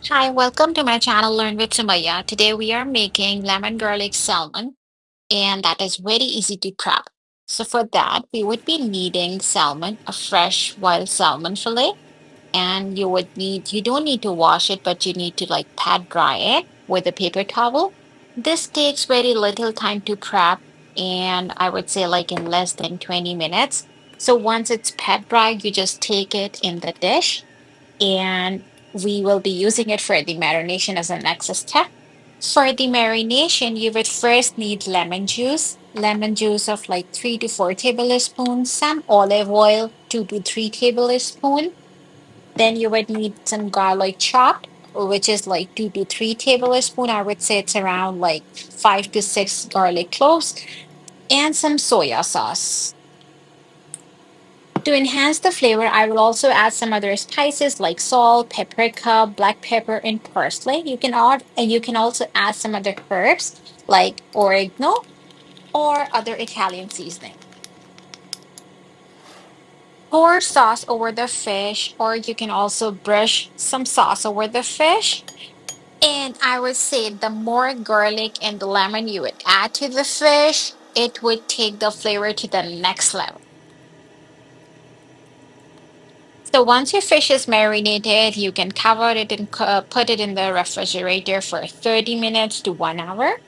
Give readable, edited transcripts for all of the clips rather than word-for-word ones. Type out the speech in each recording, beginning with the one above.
Hi, welcome to my channel Learn with Sumaiya. Today we are making lemon garlic salmon and that is very easy to prep. So for that we would be needing salmon, a fresh wild salmon fillet, and you don't need to wash it, but you need to like pat dry it with a paper towel. This takes very little time to prep, and I would say like in less than 20 minutes. So once it's pat dry, you just take it in the dish and we will be using it for the marination as a next step. For the marination, you would first need lemon juice of like 3 to 4 tablespoons, some olive oil, 2 to 3 tablespoons. Then you would need some garlic chopped, which is like 2 to 3 tablespoons. I would say it's around like 5 to 6 garlic cloves, and some soya sauce. To enhance the flavor, I will also add some other spices like salt, paprika, black pepper, and parsley. You can also add some other herbs like oregano or other Italian seasoning. Pour sauce over the fish, or you can also brush some sauce over the fish. And I would say the more garlic and the lemon you would add to the fish, it would take the flavor to the next level. So once your fish is marinated, you can cover it and put it in the refrigerator for 30 minutes to 1 hour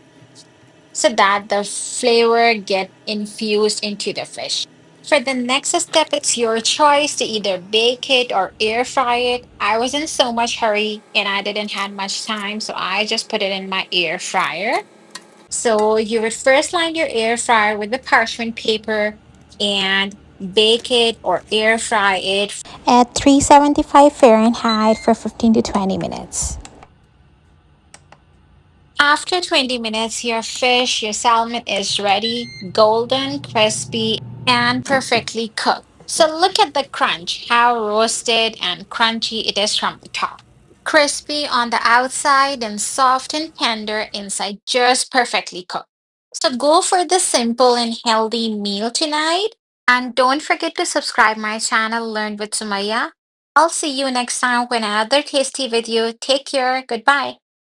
so that the flavor get infused into the fish. For the next step, it's your choice to either bake it or air fry it. I was in so much hurry and I didn't have much time, so I just put it in my air fryer. So you would first line your air fryer with the parchment paper and bake it or air fry it at 375 Fahrenheit for 15 to 20 minutes. After 20 minutes, your salmon is ready, golden, crispy, and perfectly cooked. So look at the crunch, how roasted and crunchy it is from the top. Crispy on the outside and soft and tender inside, just perfectly cooked. So go for the simple and healthy meal tonight. And don't forget to subscribe my channel, Learn with Sumaya. I'll see you next time with another tasty video. Take care. Goodbye.